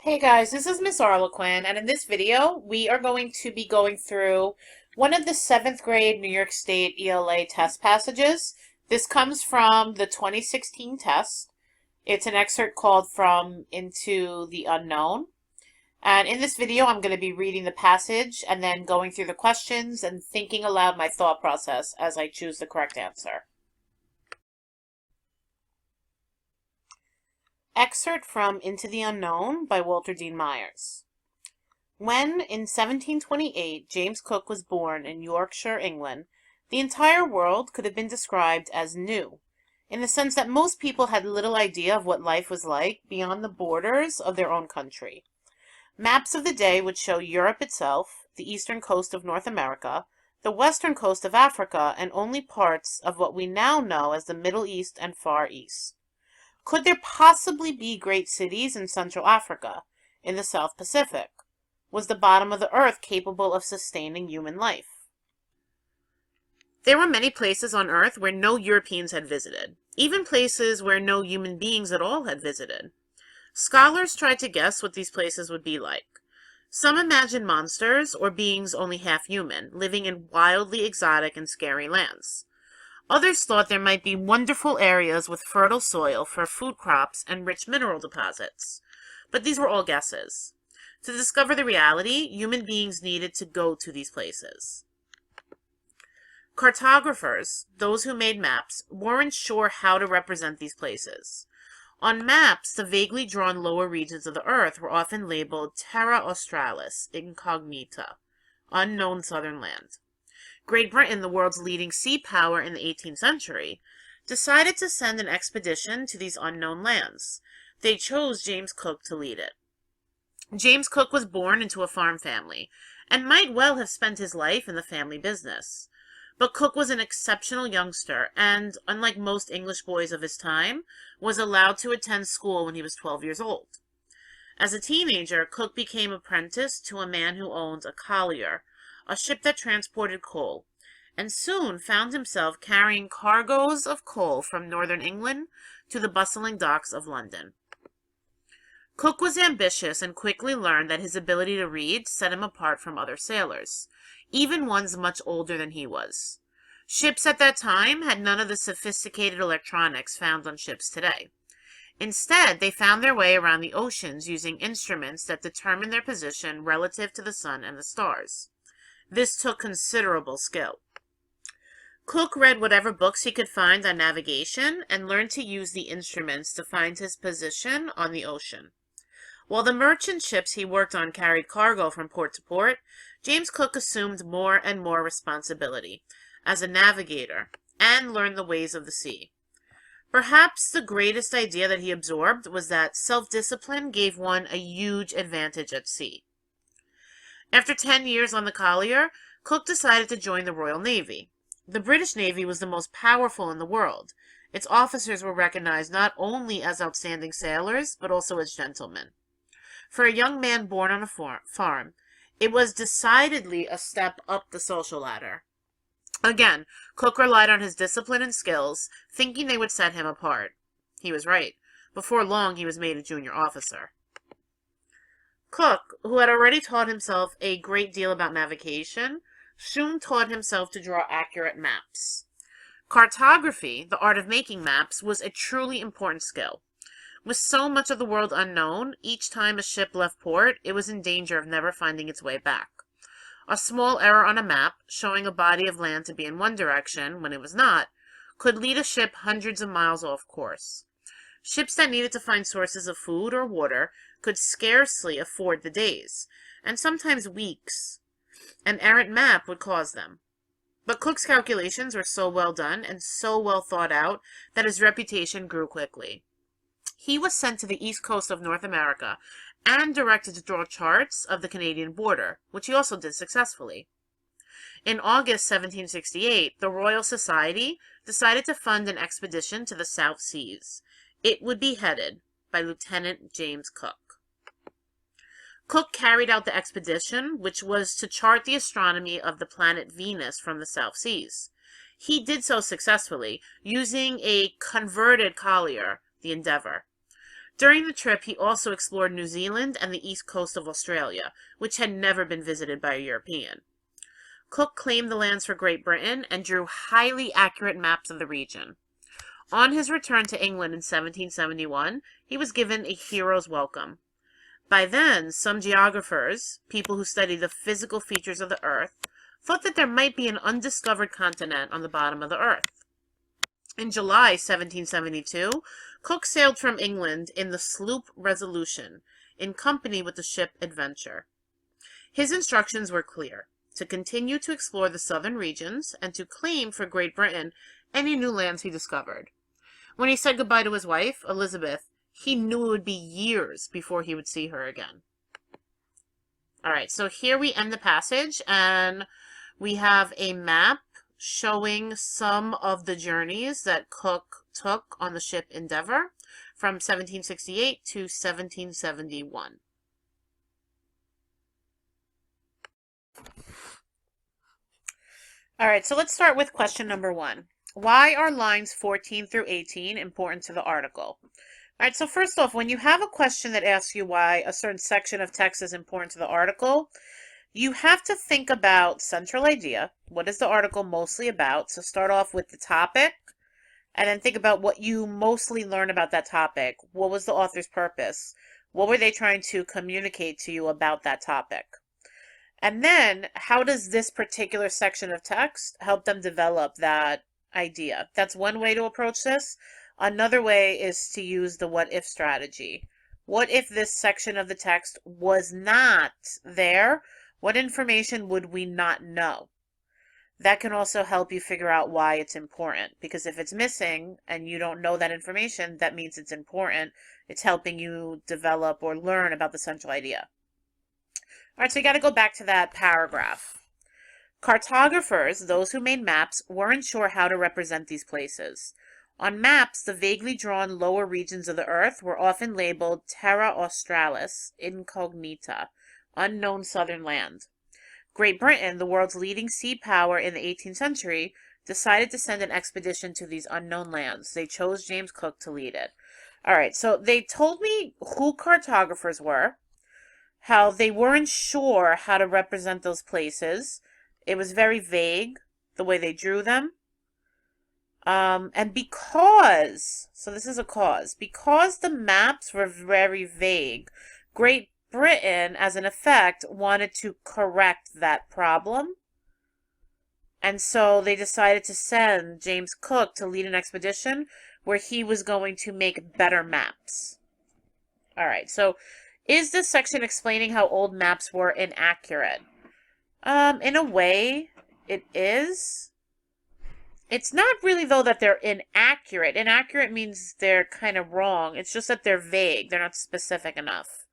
Hey guys, this is Miss Arlequin, and in this video, we are going to be going through one of the seventh grade New York State ELA test passages. This comes from the 2016 test. It's an excerpt called From Into the Unknown. And in this video, I'm going to be reading the passage and then going through the questions and thinking aloud my thought process as I choose the correct answer. Excerpt from Into the Unknown by Walter Dean Myers. When, in 1728, James Cook was born in Yorkshire, England, the entire world could have been described as new, in the sense that most people had little idea of what life was like beyond the borders of their own country. Maps of the day would show Europe itself, the eastern coast of North America, the western coast of Africa, and only parts of what we now know as the Middle East and Far East. Could there possibly be great cities in Central Africa, in the South Pacific? Was the bottom of the earth capable of sustaining human life? There were many places on Earth where no Europeans had visited, even places where no human beings at all had visited. Scholars tried to guess what these places would be like. Some imagined monsters or beings only half human, living in wildly exotic and scary lands. Others thought there might be wonderful areas with fertile soil for food crops and rich mineral deposits. But these were all guesses. To discover the reality, human beings needed to go to these places. Cartographers, those who made maps, weren't sure how to represent these places. On maps, the vaguely drawn lower regions of the Earth were often labeled Terra Australis, incognita, unknown southern land. Great Britain, the world's leading sea power in the 18th century, decided to send an expedition to these unknown lands. They chose James Cook to lead it. James Cook was born into a farm family, and might well have spent his life in the family business. But Cook was an exceptional youngster, and, unlike most English boys of his time, was allowed to attend school when he was 12 years old. As a teenager, Cook became apprenticed to a man who owned a collier, a ship that transported coal, and soon found himself carrying cargoes of coal from northern England to the bustling docks of London. Cook was ambitious and quickly learned that his ability to read set him apart from other sailors, even ones much older than he was. Ships at that time had none of the sophisticated electronics found on ships today. Instead, they found their way around the oceans using instruments that determined their position relative to the sun and the stars. This took considerable skill. Cook read whatever books he could find on navigation and learned to use the instruments to find his position on the ocean. While the merchant ships he worked on carried cargo from port to port, James Cook assumed more and more responsibility as a navigator and learned the ways of the sea. Perhaps the greatest idea that he absorbed was that self-discipline gave one a huge advantage at sea. After 10 years on the collier, Cook decided to join the Royal Navy. The British Navy was the most powerful in the world. Its officers were recognized not only as outstanding sailors, but also as gentlemen. For a young man born on a farm, it was decidedly a step up the social ladder. Again, Cook relied on his discipline and skills, thinking they would set him apart. He was right. Before long, he was made a junior officer. Cook, who had already taught himself a great deal about navigation, soon taught himself to draw accurate maps. Cartography, the art of making maps, was a truly important skill. With so much of the world unknown, each time a ship left port, it was in danger of never finding its way back. A small error on a map, showing a body of land to be in one direction when it was not, could lead a ship hundreds of miles off course. Ships that needed to find sources of food or water could scarcely afford the days, and sometimes weeks, an errant map would cause them. But Cook's calculations were so well done and so well thought out that his reputation grew quickly. He was sent to the east coast of North America and directed to draw charts of the Canadian border, which he also did successfully. In August 1768, the Royal Society decided to fund an expedition to the South Seas. It would be headed by Lieutenant James Cook. Cook carried out the expedition, which was to chart the astronomy of the planet Venus from the South Seas. He did so successfully, using a converted collier, the Endeavour. During the trip, he also explored New Zealand and the east coast of Australia, which had never been visited by a European. Cook claimed the lands for Great Britain and drew highly accurate maps of the region. On his return to England in 1771, he was given a hero's welcome. By then, some geographers, people who study the physical features of the Earth, thought that there might be an undiscovered continent on the bottom of the Earth. In July 1772, Cook sailed from England in the sloop Resolution, in company with the ship Adventure. His instructions were clear: to continue to explore the southern regions and to claim for Great Britain any new lands he discovered. When he said goodbye to his wife, Elizabeth, he knew it would be years before he would see her again. All right, so here we end the passage, and we have a map showing some of the journeys that Cook took on the ship Endeavour from 1768 to 1771. All right, so let's start with question number 1. Why are lines 14 through 18 important to the article? All right, so first off, when you have a question that asks you why a certain section of text is important to the article, you have to think about central idea. What is the article mostly about? So start off with the topic, and then think about what you mostly learn about that topic. What was the author's purpose? What were they trying to communicate to you about that topic? And then, how does this particular section of text help them develop that idea? That's one way to approach this. Another way is to use the what-if strategy. What if this section of the text was not there? What information would we not know? That can also help you figure out why it's important. Because if it's missing and you don't know that information, that means it's important. It's helping you develop or learn about the central idea. All right, so you got to go back to that paragraph. Cartographers, those who made maps, weren't sure how to represent these places. On maps, the vaguely drawn lower regions of the Earth were often labeled Terra Australis, Incognita, unknown southern land. Great Britain, the world's leading sea power in the 18th century, decided to send an expedition to these unknown lands. They chose James Cook to lead it. All right, so they told me who cartographers were, how they weren't sure how to represent those places. It was very vague, the way they drew them. And because, so this is a cause, because the maps were very vague, Great Britain, as an effect, wanted to correct that problem. And so they decided to send James Cook to lead an expedition where he was going to make better maps. All right, so is this section explaining how old maps were inaccurate? In a way, it is. It's not really, though, that they're inaccurate. Inaccurate means they're kind of wrong. It's just that they're vague. They're not specific enough.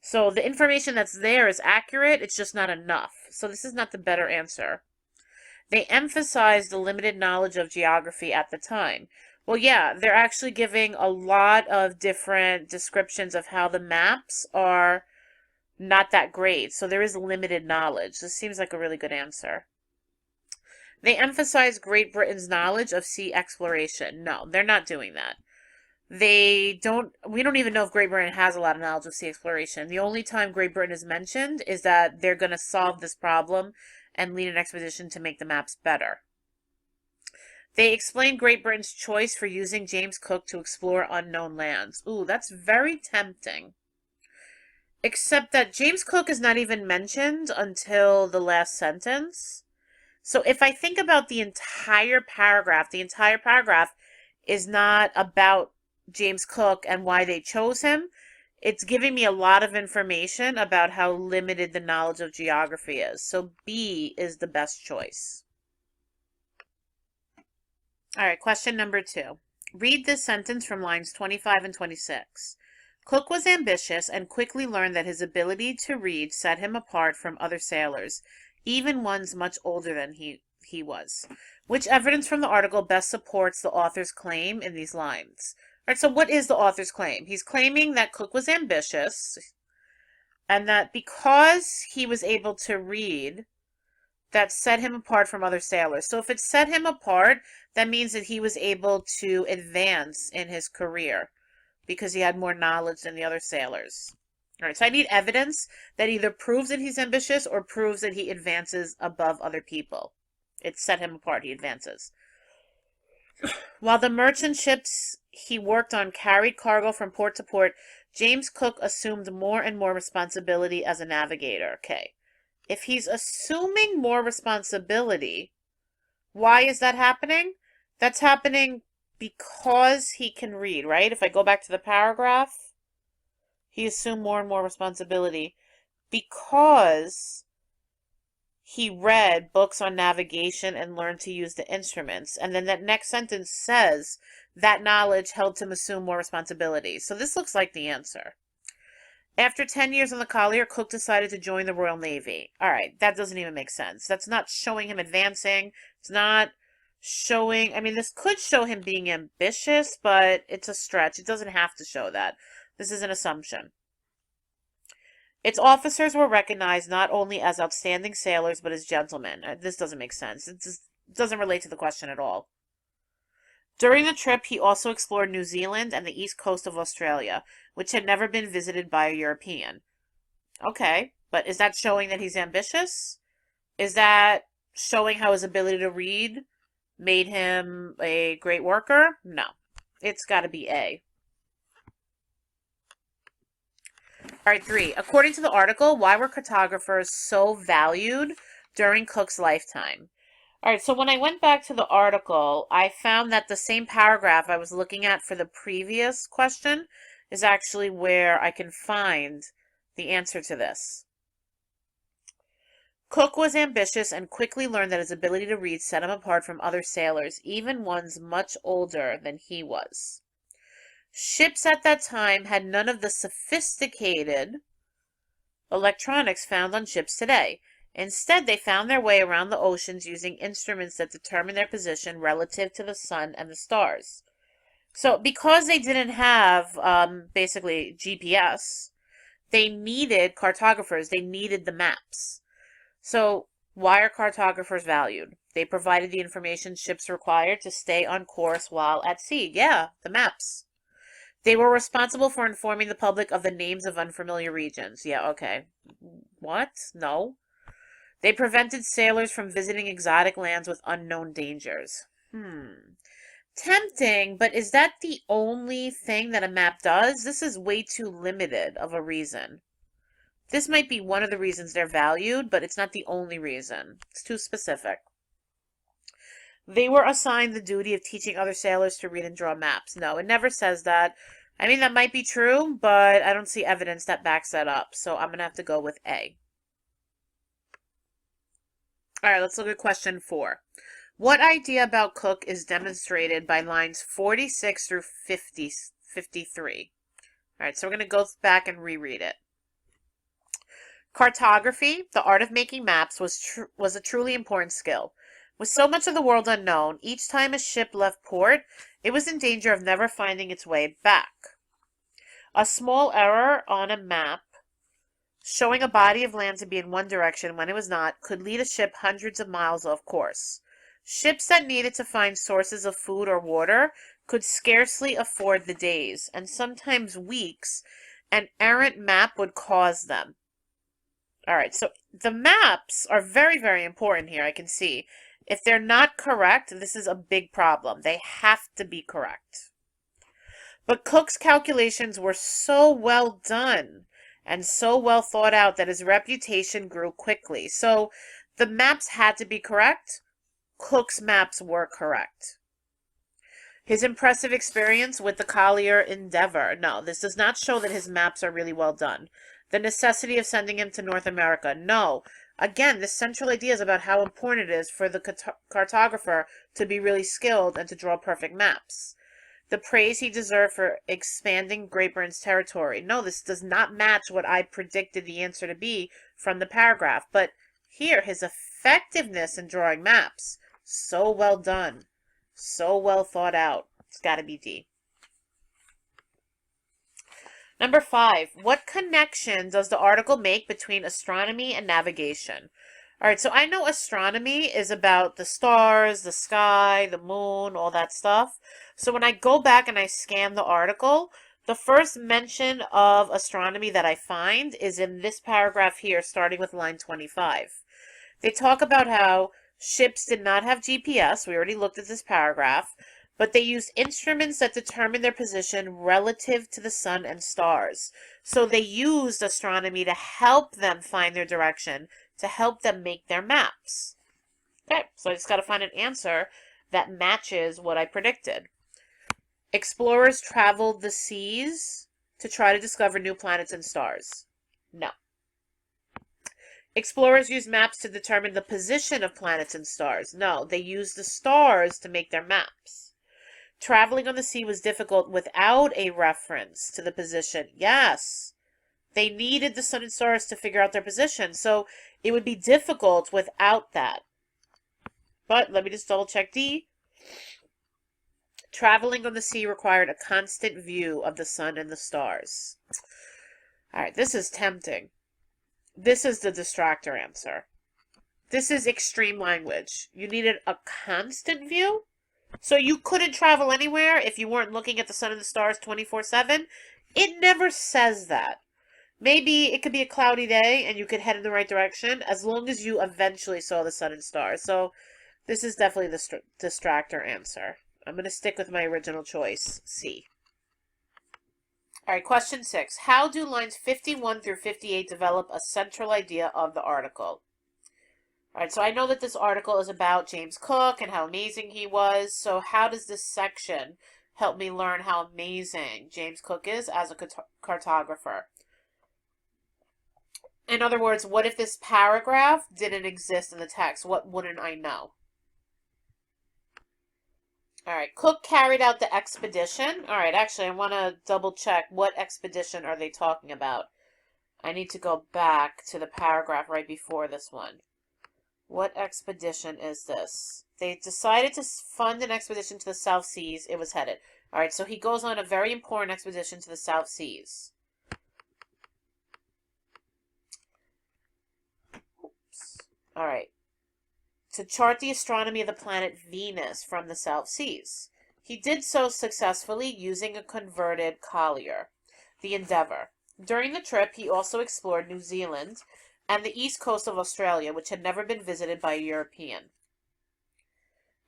So the information that's there is accurate. It's just not enough. So this is not the better answer. They emphasize the limited knowledge of geography at the time. Well, yeah, they're actually giving a lot of different descriptions of how the maps are not that great. So there is limited knowledge. This seems like a really good answer. They emphasize Great Britain's knowledge of sea exploration. No, they're not doing that. We don't even know if Great Britain has a lot of knowledge of sea exploration. The only time Great Britain is mentioned is that they're going to solve this problem and lead an expedition to make the maps better. They explain Great Britain's choice for using James Cook to explore unknown lands. Ooh, that's very tempting. Except that James Cook is not even mentioned until the last sentence. So if I think about the entire paragraph is not about James Cook and why they chose him. It's giving me a lot of information about how limited the knowledge of geography is. So B is the best choice. All right, question number 2. Read this sentence from lines 25 and 26. Cook was ambitious and quickly learned that his ability to read set him apart from other sailors, even ones much older than he was. Which evidence from the article best supports the author's claim in these lines? All right, so what is the author's claim? He's claiming that Cook was ambitious and that because he was able to read, that set him apart from other sailors. So if it set him apart, that means that he was able to advance in his career. because he had more knowledge than the other sailors. All right, so I need evidence that either proves that he's ambitious or proves that he advances above other people. It set him apart. He advances. While the merchant ships he worked on carried cargo from port to port, James Cook assumed more and more responsibility as a navigator. Okay. If he's assuming more responsibility, why is that happening? That's happening because he can read, right? If I go back to the paragraph, he assumed more and more responsibility because he read books on navigation and learned to use the instruments. And then that next sentence says that knowledge helped him assume more responsibility. So this looks like the answer. After 10 years on the collier, Cook decided to join the Royal Navy. All right, that doesn't even make sense. That's not showing him advancing. It's not showing, I mean, this could show him being ambitious, but it's a stretch. It doesn't have to show that. This is an assumption. Its officers were recognized not only as outstanding sailors, but as gentlemen. This doesn't make sense. It just doesn't relate to the question at all. During the trip, he also explored New Zealand and the east coast of Australia, which had never been visited by a European. Okay, but is that showing that he's ambitious? Is that showing how his ability to read made him a great worker? No. It's got to be A. All right, 3. According to the article, why were cartographers so valued during Cook's lifetime? All right, so when I went back to the article, I found that the same paragraph I was looking at for the previous question is actually where I can find the answer to this. Cook was ambitious and quickly learned that his ability to read set him apart from other sailors, even ones much older than he was. Ships at that time had none of the sophisticated electronics found on ships today. Instead, they found their way around the oceans using instruments that determine their position relative to the sun and the stars. So, because they didn't have, basically, GPS, they needed cartographers. They needed the maps. So, why are cartographers valued? They provided the information ships required to stay on course while at sea. Yeah, the maps. They were responsible for informing the public of the names of unfamiliar regions. Yeah, okay. What? No. They prevented sailors from visiting exotic lands with unknown dangers. Tempting, but is that the only thing that a map does? This is way too limited of a reason. This might be one of the reasons they're valued, but it's not the only reason. It's too specific. They were assigned the duty of teaching other sailors to read and draw maps. No, it never says that. I mean, that might be true, but I don't see evidence that backs that up. So I'm going to have to go with A. All right, let's look at question 4. What idea about Cook is demonstrated by lines 46 through 53? All right, so we're going to go back and reread it. Cartography, the art of making maps, was a truly important skill. With so much of the world unknown, each time a ship left port, it was in danger of never finding its way back. A small error on a map showing a body of land to be in one direction when it was not could lead a ship hundreds of miles off course. Ships that needed to find sources of food or water could scarcely afford the days, and sometimes weeks, an errant map would cause them. All right, so the maps are very, very important here, I can see. If they're not correct, this is a big problem. They have to be correct. But Cook's calculations were so well done and so well thought out that his reputation grew quickly. So the maps had to be correct. Cook's maps were correct. His impressive experience with the collier Endeavour. No, this does not show that his maps are really well done. The necessity of sending him to North America. No. Again, this central idea is about how important it is for the cartographer to be really skilled and to draw perfect maps. The praise he deserved for expanding Great Britain's territory. No, this does not match what I predicted the answer to be from the paragraph. But here, his effectiveness in drawing maps. So well done. So well thought out. It's got to be D. Number 5, what connection does the article make between astronomy and navigation? All right, so I know astronomy is about the stars, the sky, the moon, all that stuff. So when I go back and I scan the article, The first mention of astronomy that I find is in this paragraph here, starting with line 25. They talk about how ships did not have GPS. We already looked at this paragraph, but they used instruments that determine their position relative to the sun and stars. So they used astronomy to help them find their direction, to help them make their maps. Okay, so I just got to find an answer that matches what I predicted. Explorers traveled the seas to try to discover new planets and stars. No. Explorers used maps to determine the position of planets and stars. No, they used the stars to make their maps. Traveling on the sea was difficult without a reference to the position. Yes, they needed the sun and stars to figure out their position, so it would be difficult without that. But let me just double check D. Traveling on the sea required a constant view of the sun and the stars. All right, this is tempting. This is the distractor answer. This is extreme language. You needed a constant view? So you couldn't travel anywhere if you weren't looking at the sun and the stars 24/7? It never says that. Maybe it could be a cloudy day and you could head in the right direction as long as you eventually saw the sun and stars. So this is definitely the distractor answer. I'm going to stick with my original choice, C. All right, question 6. How do lines 51 through 58 develop a central idea of the article? All right, so I know that this article is about James Cook and how amazing he was. So how does this section help me learn how amazing James Cook is as a cartographer? In other words, what if this paragraph didn't exist in the text? What wouldn't I know? All right, Cook carried out the expedition. All right, actually, I want to double check what expedition are they talking about. I need to go back to the paragraph right before this one. What expedition is this? They decided to fund an expedition to the South Seas. It was headed. All right, so he goes on a very important expedition to the South Seas. Oops. All right. To chart the astronomy of the planet Venus from the South Seas. He did so successfully using a converted collier, the Endeavour. During the trip, he also explored New Zealand and the east coast of Australia, which had never been visited by a European.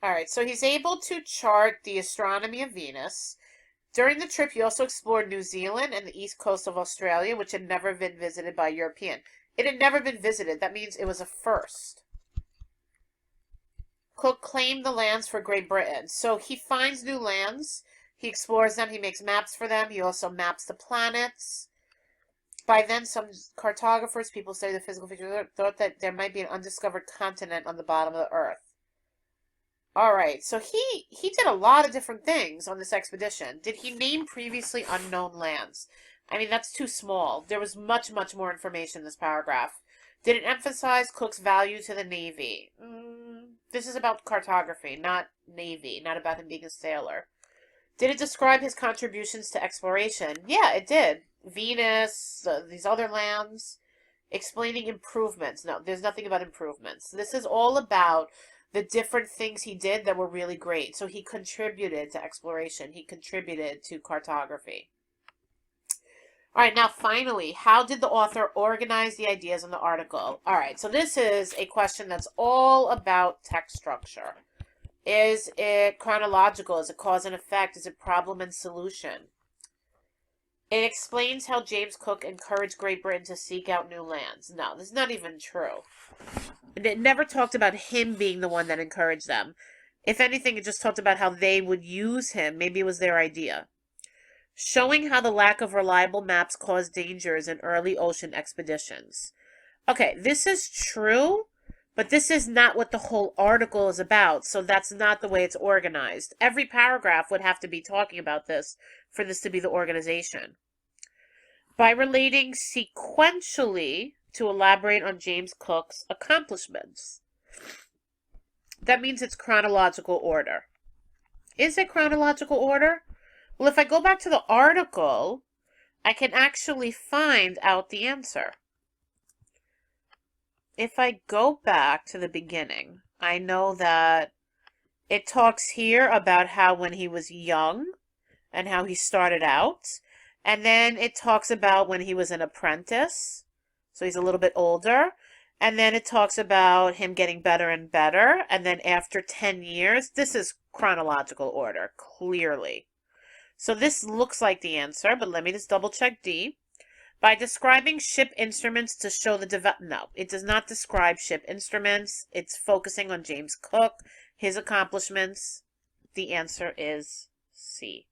All right, so he's able to chart the astronomy of Venus. During the trip, he also explored New Zealand and the east coast of Australia, which had never been visited by a European. It had never been visited. That means it was a first. Cook claimed the lands for Great Britain. So he finds new lands. He explores them. He makes maps for them. He also maps the planets. By then, some cartographers, people study the physical features, thought that there might be an undiscovered continent on the bottom of the earth. All right, so he did a lot of different things on this expedition. Did he name previously unknown lands? I mean, that's too small. There was much, much more information in this paragraph. Did it emphasize Cook's value to the Navy? This is about cartography, not Navy, not about him being a sailor. Did it describe his contributions to exploration? Yeah, it did. Venus, these other lands, explaining improvements. No, there's nothing about improvements. This is all about the different things he did that were really great. So he contributed to exploration. He contributed to cartography. All right, now finally, how did the author organize the ideas in the article? All right, so this is a question that's all about text structure. Is it chronological? Is it cause and effect? Is it problem and solution? It explains how James Cook encouraged Great Britain to seek out new lands. No, this is not even true. It never talked about him being the one that encouraged them. If anything, it just talked about how they would use him. Maybe it was their idea. Showing how the lack of reliable maps caused dangers in early ocean expeditions. Okay, this is true, but this is not what the whole article is about, so that's not the way it's organized. Every paragraph would have to be talking about this for this to be the organization. By relating sequentially to elaborate on James Cook's accomplishments. That means it's chronological order. Is it chronological order? Well, if I go back to the article, I can actually find out the answer. If I go back to the beginning, I know that it talks here about how when he was young and how he started out, And then it talks about when he was an apprentice. So he's a little bit older. And then it talks about him getting better and better. And then after 10 years, this is chronological order, clearly. So this looks like the answer, but let me just double check D. By describing ship instruments to show the no, it does not describe ship instruments. It's focusing on James Cook, his accomplishments. The answer is C.